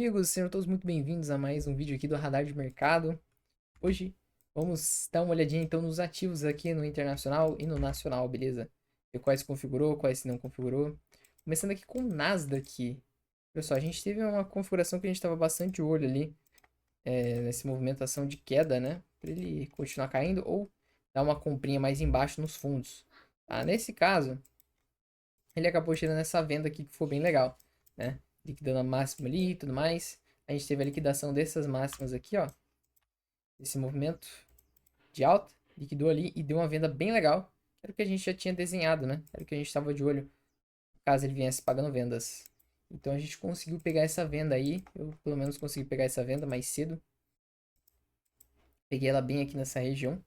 amigos, sejam todos muito bem-vindos a mais um vídeo aqui do Radar de Mercado. Hoje vamos dar uma olhadinha então nos ativos aqui no internacional e no nacional, beleza? Ver quais configurou, quais não configurou. Começando aqui com o Nasdaq. Pessoal, a gente teve uma configuração que a gente estava bastante de olho ali, nessa movimentação de queda, né? Para ele continuar caindo ou dar uma comprinha mais embaixo nos fundos. Nesse caso, ele acabou gerando essa venda aqui que foi bem legal, né? Liquidando a máxima ali e tudo mais. A gente teve a liquidação dessas máximas aqui, ó. Esse movimento de alta, liquidou ali e deu uma venda bem legal. Era o que a gente já tinha desenhado, né? Era o que a gente estava de olho, caso ele viesse pagando vendas. Então a gente conseguiu pegar essa venda aí. Eu pelo menos consegui pegar essa venda mais cedo. Peguei ela bem aqui nessa região.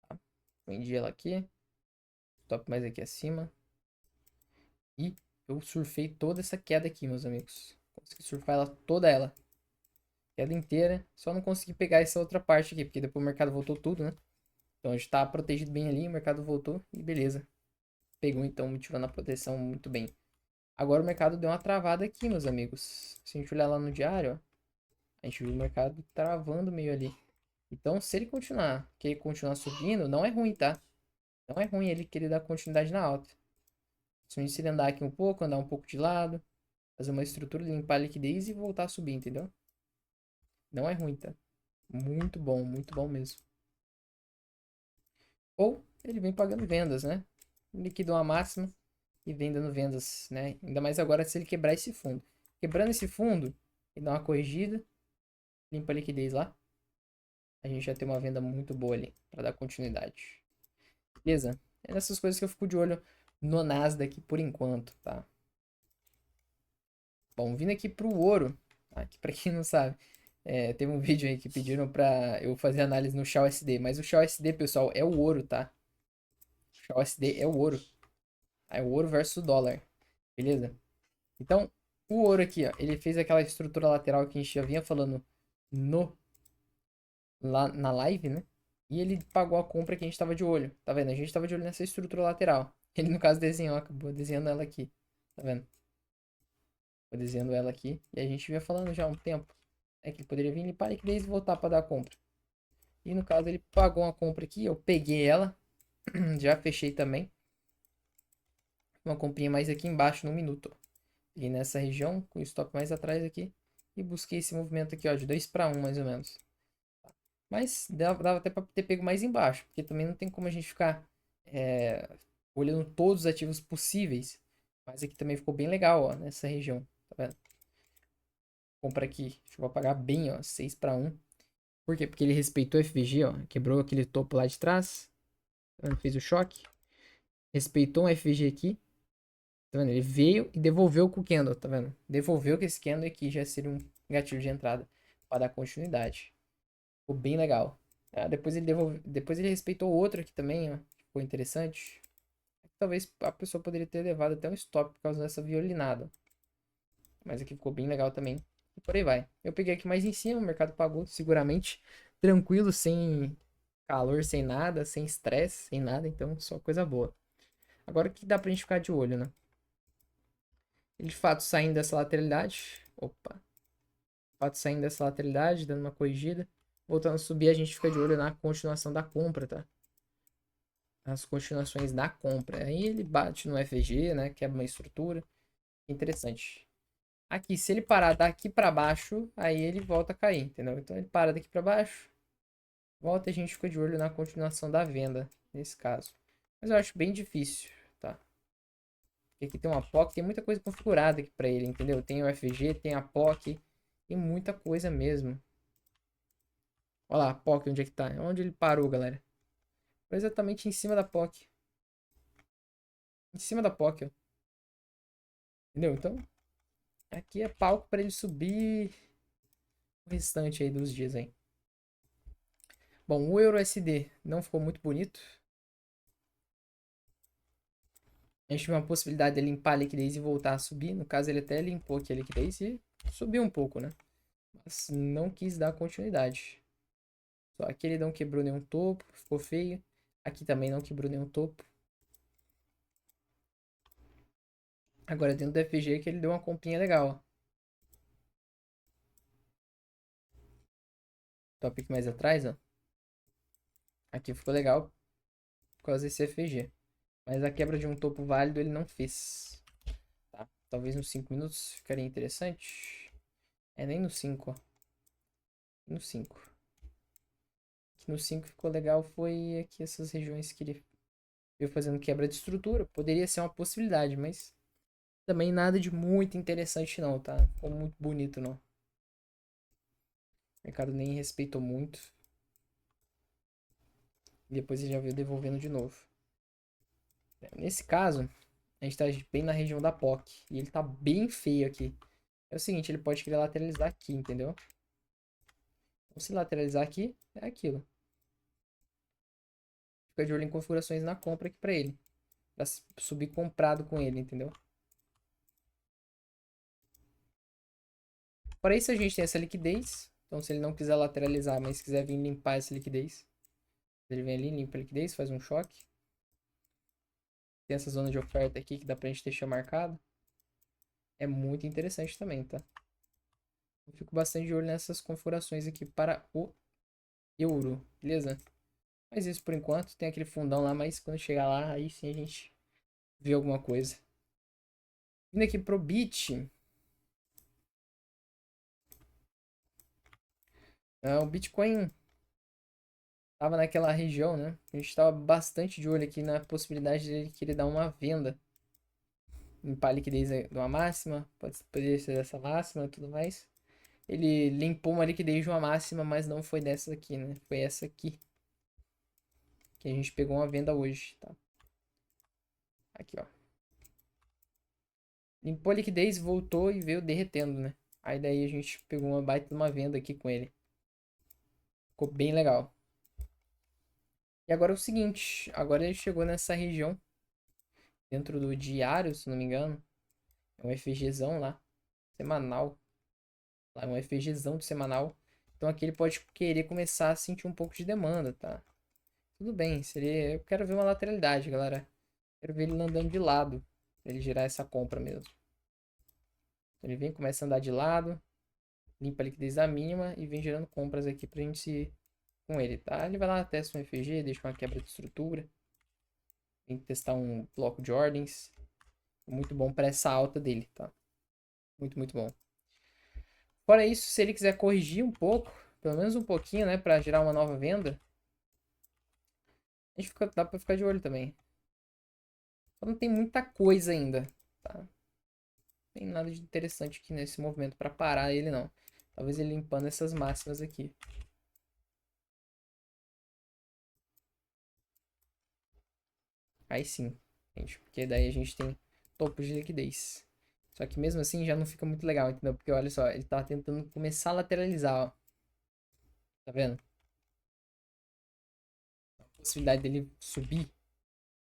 Tá? Vendi ela aqui. Top mais aqui acima. E eu surfei toda essa queda aqui, meus amigos. Consegui surfar ela toda ela. Queda inteira. Só não consegui pegar essa outra parte aqui, porque depois o mercado voltou tudo, né? Então a gente tá protegido bem ali, o mercado voltou e beleza. Pegou então, motivando a proteção muito bem. Agora o mercado deu uma travada aqui, meus amigos. Se a gente olhar lá no diário, ó, a gente viu o mercado travando meio ali. Então, se ele continuar, que ele continuar subindo, não é ruim, tá? Não é ruim ele querer dar continuidade na alta. Se ele andar aqui um pouco, andar um pouco de lado, fazer uma estrutura, limpar a liquidez e voltar a subir, entendeu? Não é ruim, tá? Muito bom mesmo. Ou ele vem pagando vendas, né? Liquidou a máxima e vem dando vendas, né? Ainda mais agora se ele quebrar esse fundo. Quebrando esse fundo, ele dá uma corrigida, limpa a liquidez lá. A gente já tem uma venda muito boa ali para dar continuidade. Beleza? É nessas coisas que eu fico de olho no Nasdaq por enquanto, tá? Bom, vindo aqui pro ouro, tá? Que para quem não sabe, teve um vídeo aí que pediram para eu fazer análise no Shao SD, mas o Shao SD, pessoal, é o ouro, tá? O Shao SD é o ouro. É o ouro versus o dólar, beleza? Então, o ouro aqui, ó, ele fez aquela estrutura lateral que a gente já vinha falando no lá na live, né? E ele pagou a compra que a gente tava de olho. Tá vendo? A gente tava de olho nessa estrutura lateral. Ele, no caso, desenhou, acabou desenhando ela aqui. Tá vendo? Foi desenhando ela aqui. E a gente vinha falando já há um tempo. É que ele poderia vir limpar a liquidez e voltar para dar a compra. E no caso, ele pagou uma compra aqui. Eu peguei ela. Já fechei também. Uma comprinha mais aqui embaixo no minuto. E nessa região, com o stop mais atrás aqui. E busquei esse movimento aqui, ó, de 2 para 1 mais ou menos. Mas dava até para ter pego mais embaixo, porque também não tem como a gente ficar é, olhando todos os ativos possíveis. Mas aqui também ficou bem legal, ó, nessa região. Tá vendo? Compra aqui, deixa eu pagar bem, ó, 6 para 1. Por quê? Porque ele respeitou o FVG, ó, quebrou aquele topo lá de trás. Tá vendo? Fez o choque. Respeitou um FVG aqui. Tá vendo? Ele veio e devolveu com o candle, tá vendo? Devolveu com esse candle aqui já seria um gatilho de entrada para dar continuidade. Ficou bem legal. Depois ele respeitou outro aqui também, ó. Ficou interessante. Talvez a pessoa poderia ter levado até um stop por causa dessa violinada. Mas aqui ficou bem legal também. E por aí vai. Eu peguei aqui mais em cima, o mercado pagou seguramente. Tranquilo, sem calor, sem nada, sem estresse, sem nada. Então, só coisa boa. Agora o que dá pra gente ficar de olho, né? Ele de fato saindo dessa lateralidade. Opa. De fato saindo dessa lateralidade, dando uma corrigida. Voltando a subir, a gente fica de olho na continuação da compra, tá? As continuações da compra. Aí ele bate no FG, né? Quebra uma estrutura. Interessante. Aqui, se ele parar daqui para baixo, aí ele volta a cair, entendeu? Então ele para daqui para baixo, volta e a gente fica de olho na continuação da venda, nesse caso. Mas eu acho bem difícil, tá? Porque aqui tem uma POC, tem muita coisa configurada aqui para ele, entendeu? Tem o FG, tem a POC, tem muita coisa mesmo. Olha lá, a POC, onde é que tá? Onde ele parou, galera? Foi exatamente em cima da POC. Em cima da POC, ó. Entendeu? Então, aqui é palco para ele subir o restante aí dos dias, hein? Bom, o EURUSD não ficou muito bonito. A gente tinha uma possibilidade de limpar a liquidez e voltar a subir. No caso, ele até limpou aqui a liquidez e subiu um pouco, né? Mas não quis dar continuidade. Só aqui ele não quebrou nenhum topo, ficou feio. Aqui também não quebrou nenhum topo. Agora dentro do FG que ele deu uma comprinha legal, ó. top aqui mais atrás, ó. Aqui ficou legal por causa desse FG. Mas a quebra de um topo válido ele não fez. Tá? Talvez nos 5 minutos ficaria interessante. É nem no 5, ó. No 5. Aqui no 5 ficou legal foi aqui essas regiões que ele veio fazendo quebra de estrutura. Poderia ser uma possibilidade, mas também nada de muito interessante não, tá? Ficou muito bonito não. O mercado nem respeitou muito. E depois ele já veio devolvendo de novo. Nesse caso, a gente tá bem na região da POC. E ele tá bem feio aqui. É o seguinte, ele pode querer lateralizar aqui, entendeu? Então, se lateralizar aqui, é aquilo. Fica de olho em configurações na compra aqui pra ele. Pra subir comprado com ele, entendeu? Para isso a gente tem essa liquidez. Então se ele não quiser lateralizar, mas quiser vir limpar essa liquidez, ele vem ali, limpa a liquidez, faz um choque. Tem essa zona de oferta aqui que dá pra gente deixar marcado. É muito interessante também, tá? Eu fico bastante de olho nessas configurações aqui para o euro, beleza? Mas isso por enquanto, tem aquele fundão lá, mas quando chegar lá, aí sim a gente vê alguma coisa. Vindo aqui pro bit, o Bitcoin tava naquela região, né? A gente tava bastante de olho aqui na possibilidade de ele querer dar uma venda. Limpar a liquidez de uma máxima, poderia ser dessa máxima e tudo mais. Ele limpou uma liquidez de uma máxima, mas não foi dessa aqui, né? Foi essa aqui. Que a gente pegou uma venda hoje, tá? Aqui, ó. Limpou a liquidez, voltou e veio derretendo, né? Aí daí a gente pegou uma baita de uma venda aqui com ele. Ficou bem legal. E agora é o seguinte, agora ele chegou nessa região, dentro do diário, se não me engano. É um FGzão lá, semanal. Lá é um FGzão do semanal. Então aqui ele pode querer começar a sentir um pouco de demanda, tá? Tudo bem, seria. Eu quero ver uma lateralidade, galera. Quero ver ele andando de lado. Pra ele gerar essa compra mesmo. Ele vem, começa a andar de lado. Limpa a liquidez da mínima e vem gerando compras aqui pra gente ir com ele, tá? Ele vai lá, testa um FG, deixa uma quebra de estrutura. Tem que testar um bloco de ordens. Muito bom para essa alta dele, tá? Muito, muito bom. Fora isso, se ele quiser corrigir um pouco, pelo menos um pouquinho, né, para gerar uma nova venda, dá para ficar de olho também. Só não tem muita coisa ainda, tá? Não tem nada de interessante aqui nesse movimento para parar ele, não. Talvez ele limpando essas máximas aqui. Aí sim, gente, porque daí a gente tem topos de liquidez. Só que mesmo assim já não fica muito legal, entendeu? Porque olha só, ele tá tentando começar a lateralizar, ó. Tá vendo? A possibilidade dele subir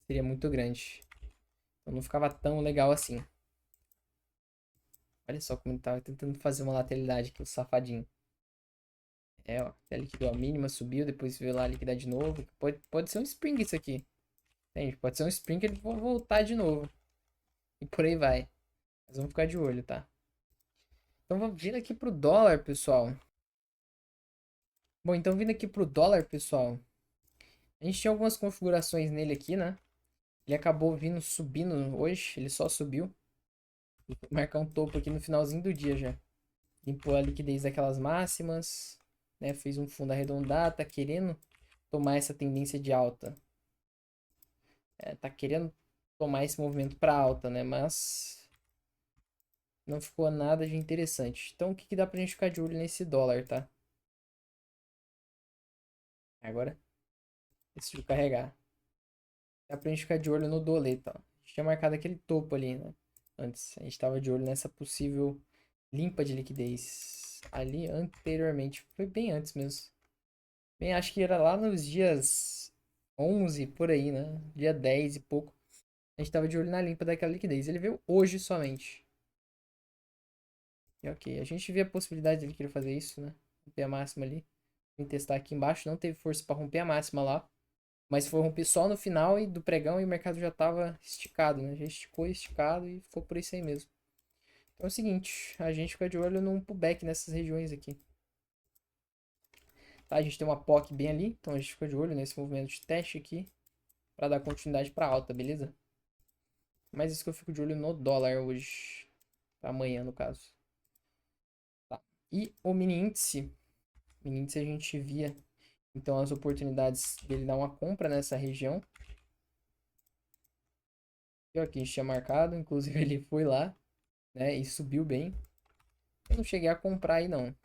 seria muito grande. Então não ficava tão legal assim. Olha só como ele tava tentando fazer uma lateralidade aqui, o safadinho. É, ó. Até liquidou a mínima, subiu, depois veio lá liquidar de novo. Pode ser um spring isso aqui. Entende? Pode ser um spring que ele vai voltar de novo. E por aí vai. Mas vamos ficar de olho, tá? Então vamos vir aqui pro dólar, pessoal. Bom, então vindo aqui pro dólar, pessoal. A gente tinha algumas configurações nele aqui, né? Ele acabou vindo subindo hoje. Ele só subiu. Vou marcar um topo aqui no finalzinho do dia já. Limpou a liquidez daquelas máximas, né? Fez um fundo arredondado, tá querendo tomar essa tendência de alta. Tá querendo tomar esse movimento para alta, né? Mas não ficou nada de interessante. Então o que que dá pra gente ficar de olho nesse dólar, tá? Agora decidiu carregar. Dá pra gente ficar de olho no doleta, ó. A gente tinha marcado aquele topo ali, né? Antes, a gente tava de olho nessa possível limpa de liquidez ali anteriormente. Foi bem antes mesmo. Bem, acho que era lá nos dias 11 por aí, né? Dia 10 e pouco. A gente tava de olho na limpa daquela liquidez. Ele veio hoje somente. E ok, a gente vê a possibilidade dele querer fazer isso, né? Romper a máxima ali. Vim testar aqui embaixo. Não teve força para romper a máxima lá. Mas foi romper só no final e do pregão e o mercado já tava esticado, né? Já esticou esticado e ficou por isso aí mesmo. Então é o seguinte, a gente fica de olho num pullback nessas regiões aqui. Tá? A gente tem uma POC bem ali, então a gente fica de olho nesse movimento de teste aqui para dar continuidade para alta, beleza? Mas isso que eu fico de olho no dólar hoje, pra amanhã no caso. Tá. E o mini índice a gente via então as oportunidades dele dar uma compra nessa região. E aqui a gente tinha marcado, inclusive ele foi lá, né, e subiu bem. Eu não cheguei a comprar aí não.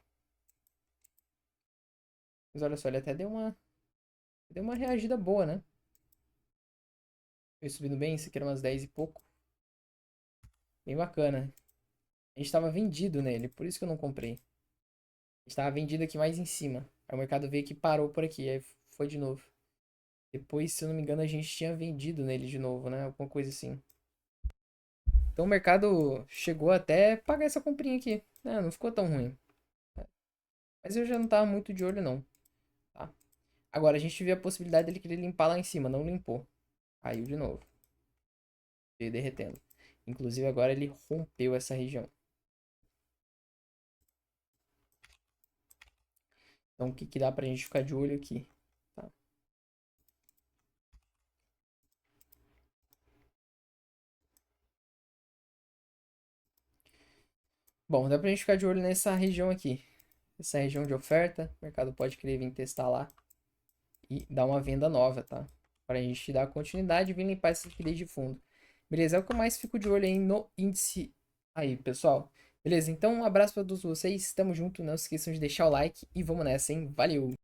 Mas olha só, ele até deu uma reagida boa, né? Foi subindo bem, isso aqui era umas 10 e pouco. Bem bacana. A gente tava vendido nele, por isso que eu não comprei. A gente tava vendido aqui mais em cima. Aí o mercado veio que parou por aqui, aí foi de novo. Depois, se eu não me engano, a gente tinha vendido nele de novo, né? Alguma coisa assim. Então o mercado chegou até pagar essa comprinha aqui. Não ficou tão ruim. Mas eu já não tava muito de olho não, tá? Agora a gente vê a possibilidade dele querer limpar lá em cima, não limpou. Caiu de novo. Veio derretendo. Inclusive agora ele rompeu essa região. Então o que que dá pra gente ficar de olho aqui? Tá? Bom, dá pra gente ficar de olho nessa região aqui. Essa região de oferta. O mercado pode querer vir testar lá e dar uma venda nova, tá? Pra gente dar continuidade e vir limpar essa liquidez de fundo. Beleza? É o que eu mais fico de olho aí no índice aí, pessoal. Beleza? Então, um abraço para todos vocês. Tamo junto. Não se esqueçam de deixar o like e vamos nessa, hein? Valeu!